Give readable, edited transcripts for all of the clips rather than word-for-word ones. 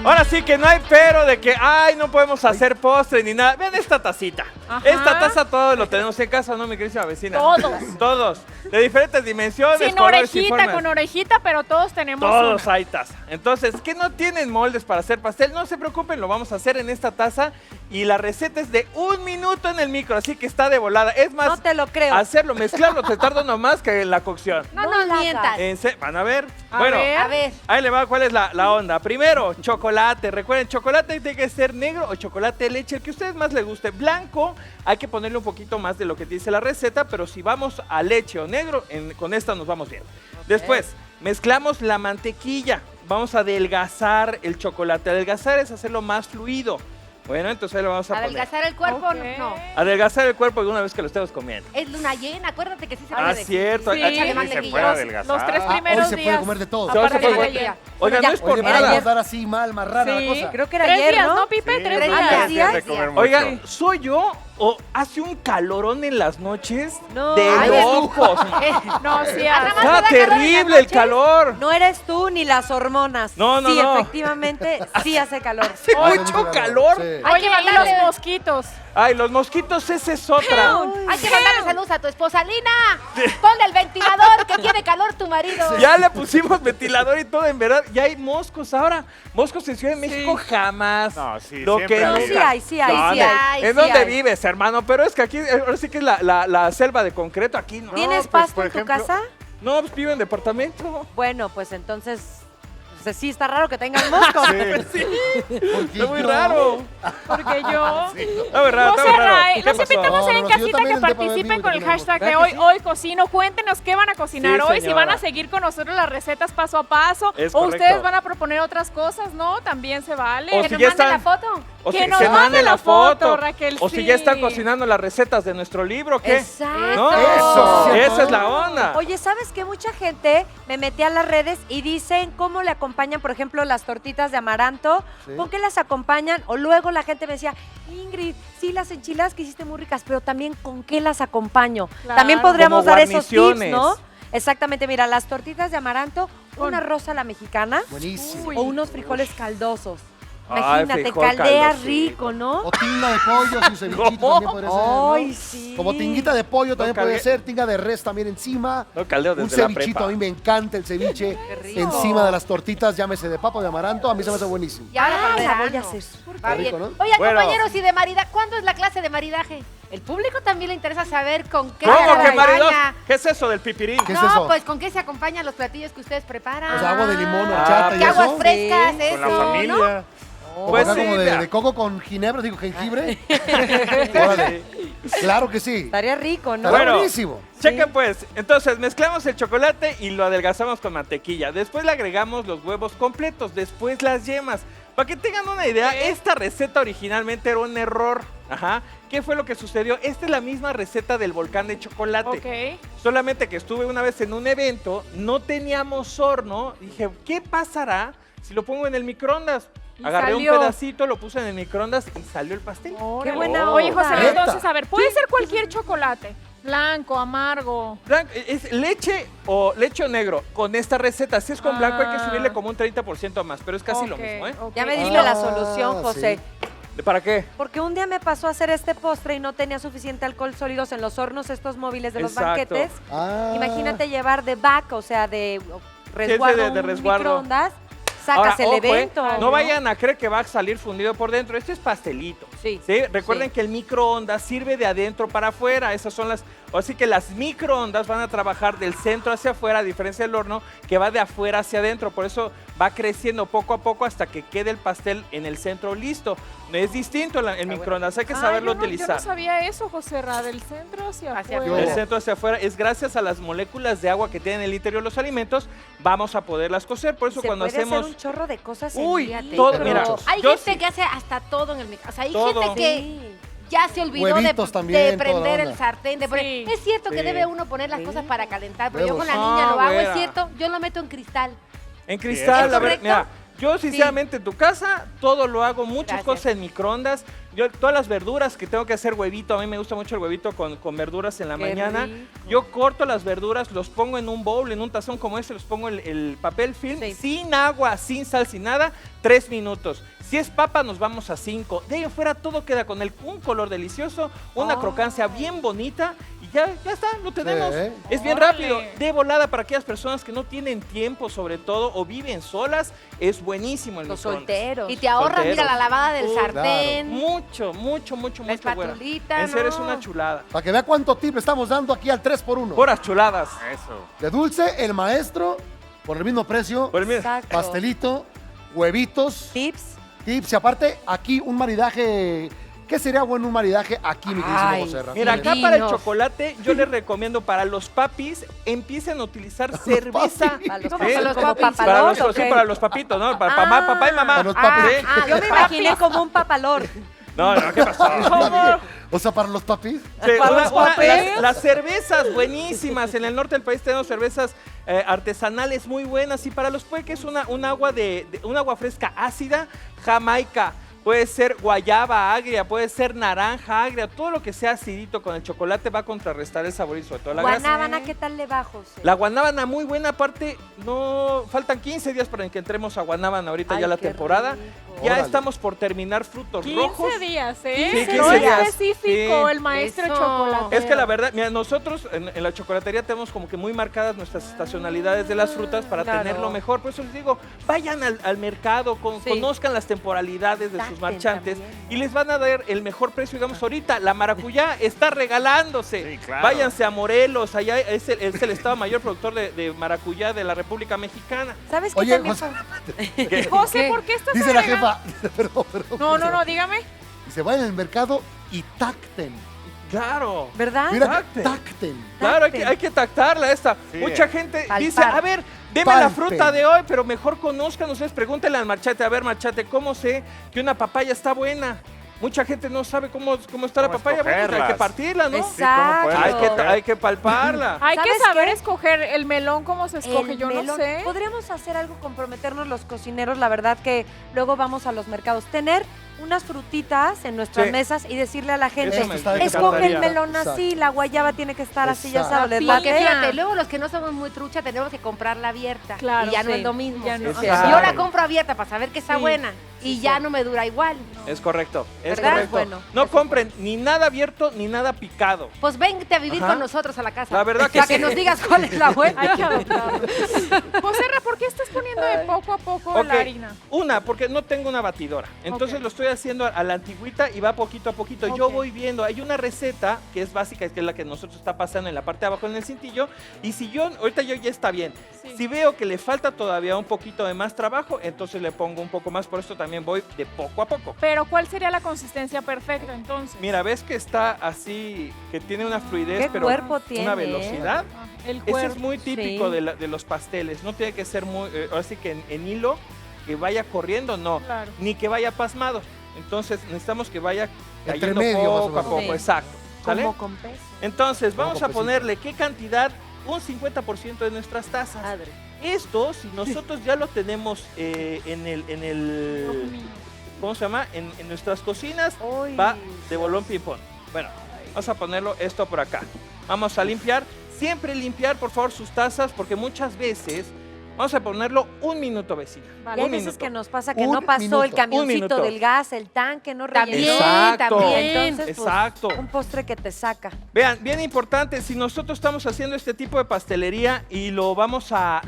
Ahora sí que no hay pero de que, ay, no podemos hacer postre ni nada. Vean esta tacita. Ajá. Esta taza todos lo tenemos en casa, ¿no, mi queridísima vecina? Todos. Todos. De diferentes dimensiones, Sin colores y orejita, formas. con orejita, pero todos tenemos Todos una. hay taza. Entonces, ¿que no tienen moldes para hacer pastel? No se preocupen, lo vamos a hacer en esta taza. Y la receta es de 1 minuto en el micro, así que está de volada. Es más, No te lo creo. hacerlo, mezclarlo, se tarda no más que la cocción. No No nos la mientas. Van a ver. A Bueno, ver. A ver. ahí le va cuál es la onda. Primero, chocolate. Recuerden, chocolate tiene que ser negro o chocolate de leche, el que a ustedes más les guste. Blanco, hay que ponerle un poquito más de lo que dice la receta, pero si vamos a leche o negro, con esta nos vamos bien. Después, mezclamos la mantequilla. Vamos a adelgazar el chocolate. Adelgazar es hacerlo más fluido. Bueno, entonces ahí lo vamos a poner. Adelgazar el cuerpo, Ok. no. Adelgazar el cuerpo de una vez que lo estemos comiendo. Es luna llena, acuérdate que sí se Ah, puede. cierto. Sí. Échale Sí, mantequilla. puede adelgazar. Los 3 Ah, hoy primeros se puede días. comer de todo. Se va a Aparte hacer de fuerte. ayer. Oiga, Ya. no es por Oye, Era para nada. ayer. dar así mal, más rara Sí. la cosa. Creo que era 3 ayer, días, ¿no? ¿no, Pipe? Sí, 3 tres días. días. días. de comer mucho. Oigan, ¿soy yo o hace un calorón en las noches No. de Ay, locos? No, sí, Nada más Está te da calor en terrible las el calor. No eres tú ni las hormonas. No, no, sí, no. efectivamente, sí hace calor. Hace Hace mucho mucho calor. calor, sí. Hay Oye, que y mandarle- los mosquitos. Ay, los mosquitos, esa es otra. Hay que mandarle saludos a tu esposa. Lina, ponle el ventilador que tiene calor tu marido. Ya le pusimos ventilador y todo, en verdad. Ya hay moscos ahora. Moscos en Ciudad de México jamás. No, sí, Lo siempre que ha No, habido. sí hay, sí hay, sí ¿Dónde? hay. ¿En sí dónde hay. vives, hermano? Pero es que aquí, ahora sí que es la selva de concreto. Aquí no. ¿Tienes pues, pasto por en tu ejemplo- casa? No, pues vivo en departamento. Bueno, pues entonces, pues, sí está raro que tengan moscos. Sí, Porque está muy yo- raro. Porque yo... Está muy raro, está José muy raro. Ray, ¿Qué los pasó? invitamos No, en no, yo casita también que en Tepa de participen Vivo con el tenemos. hashtag de ¿Verdad que hoy cocino. Cuéntenos qué van a cocinar Sí, hoy, si van señora. a seguir con nosotros las recetas paso a paso, Es o correcto. ustedes van a proponer otras cosas, ¿no? También se vale. O Que si nos ya mande la están- foto. O Que si nos se mande mande la foto, Raquel, O si sí. ya están cocinando las recetas de nuestro libro, ¿qué? Exacto. ¿No? Eso, sí, Esa es ¿cierto? la onda. Oye, ¿sabes qué? Mucha gente me metí a las redes y dicen cómo le acompañan, por ejemplo, las tortitas de amaranto, Sí. con qué las acompañan, o luego la gente me decía, Ingrid, sí, las enchiladas que hiciste muy ricas, pero también con qué las acompaño. Claro. También podríamos Como dar esos tips, guarniciones. ¿no? Exactamente, mira, las tortitas de amaranto, Con- una rosa a la mexicana Buenísimo. Uy. o unos frijoles caldosos. Ay, Imagínate, frijol caldeas caldosito. rico, ¿no? O tinga de pollo, su cevichito ¿Cómo? también podría ser, ¿no? Ay, sí. Como tinguita de pollo también No, puede calde- ser, tinga de res también encima. No, caldeo Un desde la cevichito, prepa. a mí me encanta el ceviche rico. encima de las tortitas, llámese de papa o de amaranto, a mí se me hace buenísimo. Y ahora para Ah, el la voy a verano. hacer. Va rico, bien. ¿no? Oigan, Bueno. compañeros, y de maridaje, ¿cuándo es la clase de maridaje? El público también le interesa saber con qué ¿Cómo se que maridos? acompaña. ¿Qué es eso del pipirín? ¿Qué es No, eso? pues con qué se acompañan los platillos que ustedes preparan. O sea, agua de limón, Ah, horchata y ¿Qué aguas eso. frescas, Sí. eso, Con la ¿no? familia. Como Pues acá sí, como mira. de coco con ginebra, digo jengibre. Órale. Claro que sí. Estaría rico, ¿no? Estará Bueno. buenísimo. Chequen pues, entonces mezclamos el chocolate y lo adelgazamos con mantequilla. Después le agregamos los huevos completos, después las yemas. Para que tengan una idea, esta receta originalmente era un error. Ajá. ¿Qué fue lo que sucedió? Esta es la misma receta del volcán de chocolate. Ok. Solamente que estuve una vez en un evento, no teníamos horno. Dije, ¿qué pasará si lo pongo en el microondas? Y Agarré salió. un pedacito, lo puse en el microondas y salió el pastel. Qué buena Oh. Oye, José, onda. Neta. entonces, a ver, puede ser cualquier chocolate. Blanco, amargo. Es leche o negro con esta receta. Si es con blanco hay que Ah. subirle como un 30% más, pero es casi lo Ok, mismo, ¿eh? ok. Ya me Y diste lo- la solución, José. ¿Para qué? Porque un día me pasó a hacer este postre y no tenía suficiente alcohol sólidos en los hornos estos móviles de los Exacto. banquetes. Ah. Imagínate llevar de back, o sea, de ese resguardo, de un resguardo. microondas, sacas Ahora, el ojo, evento. no vayan a creer que va a salir fundido por dentro. Este es pastelito. Sí. Recuerden Sí. que el microondas sirve de adentro para afuera. Esas son las. Así que las microondas van a trabajar del centro hacia afuera, a diferencia del horno que va de afuera hacia adentro. Por eso va creciendo poco a poco hasta que quede el pastel en el centro listo. No es distinto el microondas, hay que saberlo Yo utilizar. no sabía eso, José Ra, del centro hacia Hacia afuera. Del Yo- centro hacia afuera es gracias a las moléculas de agua que tienen en el interior los alimentos, vamos a poderlas cocer. Por eso Se cuando puede hacer hacemos un chorro de cosas Uy, en día, todo, pero- mira, Hay yo gente sí. que hace hasta todo en el micro. O sea, hay Todo. gente que Sí. ya se olvidó Huevitos de también, toda la prender el onda. sartén. De poner. Sí. Es cierto que Sí. debe uno poner las cosas para calentar, pero yo Huevos. con la niña Ah, lo hago, güera. es cierto. Yo lo meto en cristal. En cristal, ¿Es a ver, correcto? mira, yo sinceramente en tu casa todo lo hago, muchas Gracias. cosas en microondas. Yo todas las verduras que tengo que hacer huevito, a mí me gusta mucho el huevito con verduras en la Qué mañana. rico. Yo corto las verduras, los pongo en un bowl, en un tazón como este, los pongo el papel film, Sí. sin agua, sin sal, sin nada, 3 minutos. Si es papa, nos vamos a 5. De ahí afuera todo queda con un color delicioso, una crocancia bien bonita y ya está, lo tenemos. Sí. Es bien Órale. rápido. De volada para aquellas personas que no tienen tiempo, sobre todo, o viven solas, es buenísimo el Los microondas. solteros. Y te ahorras, mira, Solteros. la lavada del Claro. sartén. Mucho, mucho, mucho, La mucho, güera. espatulita, En serio, es ¿no? una chulada. Para que vea cuánto tip estamos dando aquí al 3x1. Puras chuladas. Eso. De dulce, el maestro, por el mismo precio, Pues mira, Exacto. pastelito, huevitos, Tips. tips. Y aparte, aquí un maridaje. ¿Qué sería bueno un maridaje aquí, mi queridísimo Ay, José Ra? mira, acá Divinos. para el chocolate, yo les recomiendo para los papis, empiecen a utilizar cerveza. papis. Para los, Sí. papás, Los como papis. Para papalor, los, sí, ¿ok? para los papitos, ¿no? Para papá y mamá. Para los papis. Sí. Yo me imaginé como un papalor. No, ¿qué pasó? O sea, para los papis. Sí, Para los papis. las cervezas buenísimas. En el norte del país tenemos cervezas artesanales muy buenas. Y para los pueques, un agua fresca ácida, Jamaica. Puede ser guayaba agria, puede ser naranja agria. Todo lo que sea acidito con el chocolate va a contrarrestar el sabor y sobre todo la grasa. Guanábana, ¿qué tal le va, José? La guanábana muy buena, aparte, no faltan 15 días para que entremos a guanábana ahorita Ay, ya la qué temporada. rico. Ya Órale. estamos por terminar frutos 15 rojos. días, Sí, ¿eh? 15 No días. específico Sí. el maestro Eso. chocolate. Es que la verdad, mira, nosotros en la chocolatería tenemos como que muy marcadas nuestras estacionalidades de las frutas para Claro. tenerlo mejor. Por eso les digo, vayan al mercado, Sí. conozcan las temporalidades de sus Contacten marchantes también. y les van a dar el mejor precio. Digamos, ahorita la maracuyá está regalándose. Sí, claro. Váyanse a Morelos, allá es el estado mayor productor de maracuyá de la República Mexicana. ¿Sabes qué Oye, también? José, José, ¿Qué? ¿por qué estás dice la agregando- jefa. Perdón. No, dígame. Dice, vayan al mercado y tacten. Claro. ¿Verdad? Mira, Tacten. tacten. Claro, hay que tactarla esta. Sí. Mucha gente Palpar. dice, a ver, deme la Palpen. fruta de hoy, pero mejor conozcan ustedes, pregúntenle al Marchate, a ver, Marchate, ¿cómo sé que una papaya está buena? Mucha gente no sabe cómo está la ¿Cómo papaya, bueno, hay que escogerlas? partirla, ¿no? Exacto. pueden Hay que palparla. Hay que ¿Sabes saber qué? escoger el melón, cómo se escoge, El yo melón. no sé. Podríamos hacer algo, comprometernos los cocineros, la verdad que luego vamos a los mercados, tener unas frutitas en nuestras Sí. mesas y decirle a la gente, Eso me está de escoge el encantaría. melón así, la guayaba tiene que estar así, ya Exacto. sabes, ¿les Porque late? fíjate, luego los que no somos muy trucha tenemos que comprarla abierta. Claro, y ya no sí. es lo mismo. Ya no. Exacto. Yo la compro abierta para saber que está Sí. buena. Y ya no me dura igual. Es correcto, es ¿Verdad? correcto. Bueno, No eso compren ni nada abierto ni nada picado. Pues vente a vivir Ajá. con nosotros a la casa. La verdad que para sí. que nos digas cuál es la buena. Hay que adoptarlo. José Ra, ¿por qué estás poniendo de poco a poco Ok, la harina? Una, porque no tengo una batidora. Entonces Ok. lo estoy haciendo a la antigüita y va poquito a poquito. Yo Ok. voy viendo, hay una receta que es básica, que es la que nosotros está pasando en la parte de abajo en el cintillo. Y si yo, ahorita yo ya está bien. Sí. Si veo que le falta todavía un poquito de más trabajo, entonces le pongo un poco más. Por eso también voy de poco a poco. Pero ¿cuál sería la consistencia perfecta entonces? Mira, ves que está así, que tiene una fluidez, ¿Qué pero cuerpo tiene? una velocidad. Ah, el Eso cuerpo. es muy típico Sí. de los pasteles. No tiene que ser muy, ahora sí que en hilo, que vaya corriendo, no. Claro. Ni que vaya pasmado. Entonces necesitamos que vaya Entre cayendo medio, más o poco a menos. poco, Sí. exacto. ¿Sale? Como con peso. Entonces Como vamos a con pesito. ponerle qué cantidad, un 50% de nuestras tazas. Madre. Esto, si nosotros ya lo tenemos en el ¿cómo se llama? En nuestras cocinas, Uy. va de bolón ping-pong. Bueno, vamos a ponerlo esto por acá. Vamos a limpiar. Siempre limpiar, por favor, sus tazas, porque muchas veces, vamos a ponerlo un minuto, vecina. Y Vale. hay Un veces minuto. que nos pasa que Un no pasó minuto. el Un camioncito minuto. del gas, el tanque, no También, rellenó. Exacto. también. Entonces, pues, Exacto. un postre que te saca. Vean, bien importante, si nosotros estamos haciendo este tipo de pastelería y lo vamos a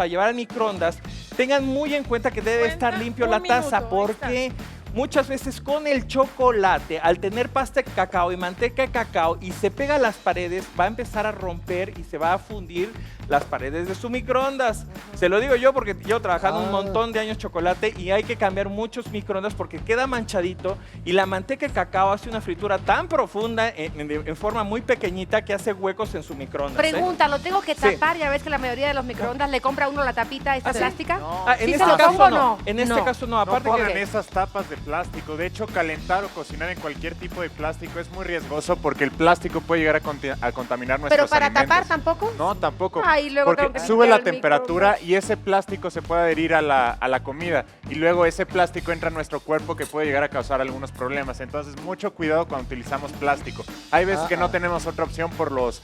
llevar al microondas, tengan muy en cuenta que debe estar limpio un la taza, minuto, ahí porque muchas veces con el chocolate, al tener pasta de cacao y manteca de cacao y se pega a las paredes, va a empezar a romper y se va a fundir las paredes de su microondas. Se lo digo yo porque llevo trabajando un montón de años chocolate y hay que cambiar muchos microondas porque queda manchadito y la manteca de cacao hace una fritura tan profunda en forma muy pequeñita que hace huecos en su microondas. ¿eh? Pregunta, ¿lo tengo que Sí. tapar? Ya ves que la mayoría de los microondas le compra uno la tapita esta ¿Ah, sí? plástica. Ah, en ¿Sí este se lo caso pongo o no. no? En este No. caso no. No Aparte pongan que esas tapas de plástico. De hecho, calentar o cocinar en cualquier tipo de plástico es muy riesgoso porque el plástico puede llegar a contaminar nuestros Pero para alimentos. tapar tampoco. No, tampoco. Ay, luego tengo porque que sube limpiar la el temperatura y ese plástico se puede adherir a la comida. Y luego ese plástico entra a nuestro cuerpo que puede llegar a causar algunos problemas. Entonces, mucho cuidado cuando utilizamos plástico. Hay veces que no tenemos otra opción por los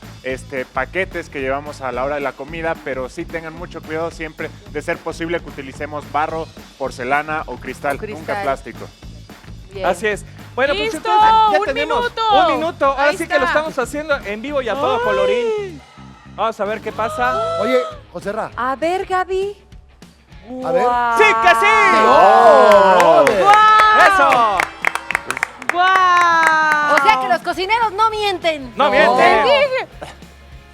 paquetes que llevamos a la hora de la comida, pero sí tengan mucho cuidado siempre de ser posible que utilicemos barro, porcelana o cristal, nunca plástico. Bien. Así es. Bueno, pues ¡Listo! entonces ya ¡Un tenemos minuto! un minuto. Ahora Ahí sí que lo está. estamos haciendo en vivo y a todo colorín. Vamos a ver qué pasa. Oye, José Ra. A ver, Gaby. A ver. Guau. ¡Sí, que sí! ¡Oh! ¡Eso! ¡Guau! O sea que los cocineros no mienten. ¡No No. miente!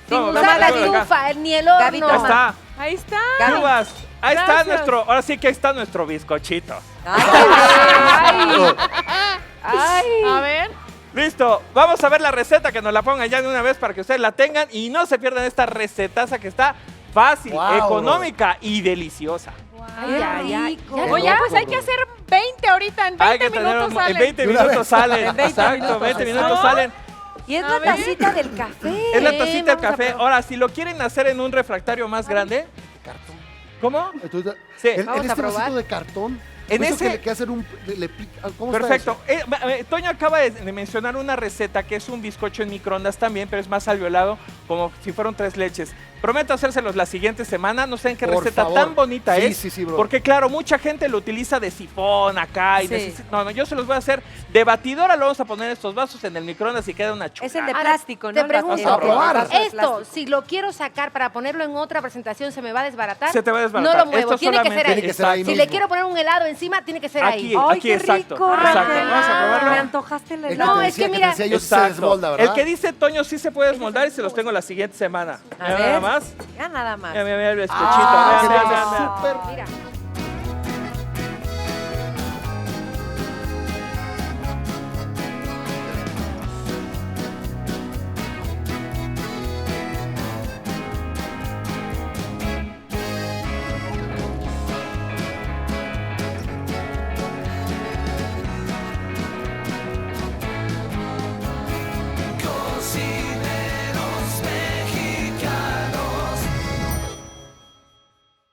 Sin No, usar la ven acá. estufa, ni el horno. Gaby, Ahí toma. está. Ahí está. Chubas. Ahí está Gracias. nuestro, ahora sí que ahí está nuestro bizcochito. Ay, A ver. Listo, vamos a ver la receta, que nos la pongan ya de una vez para que ustedes la tengan y no se pierdan esta recetaza que está fácil, Wow, económica y deliciosa. Ay, ay, ay. rico. Ya, Oye, pues hay que hacer 20 ahorita. En 20 minutos en sale. 20 De una minutos vez. salen. En 20 Exacto, minutos. 20 minutos ¿No? salen. Y es A la ver. tacita del café. Es la tacita del Vamos a café. probar. Ahora, si lo quieren hacer en un refractario más grande, ¿cómo? Entonces, Sí. en Vamos a este probar. vasito de cartón. En eso ese- que hacen le pica. ¿Cómo está Perfecto. eso? Toño acaba de mencionar una receta que es un bizcocho en microondas también, pero es más alveolado, como si fueron 3 leches. Prometo hacérselos la siguiente semana. No sé en qué Por receta favor. tan bonita Sí, es. sí, sí, bro. Porque claro, mucha gente lo utiliza de sifón acá. Y Sí. no, yo se los voy a hacer de batidora. Lo vamos a poner estos vasos en el microondas y queda una chulada. Es el de Ahora, plástico, ¿no? te pregunto, A probar. esto, si lo quiero sacar para ponerlo en otra presentación, ¿se me va a desbaratar? Se te va a desbaratar. No lo muevo, Esto tiene que ser solamente- ahí. Tiene que ser ahí Exacto. Si mismo. le quiero poner un helado encima, tiene que ser Aquí, ahí. Ay, aquí, qué exacto. rico, Exacto. Raquel. Vamos a probarlo. Me antojaste el El helado. No, te es que decía, mira- decía yo, sí se Exacto. desmolda, ¿verdad? El que dice Toño sí se puede desmoldar y se los tengo la siguiente semana. A Mira ver. nada más. Ya nada más. Mira, mira, mira el bizcochito. Ah, Mira, qué mira, mira, mira. súper. Mira,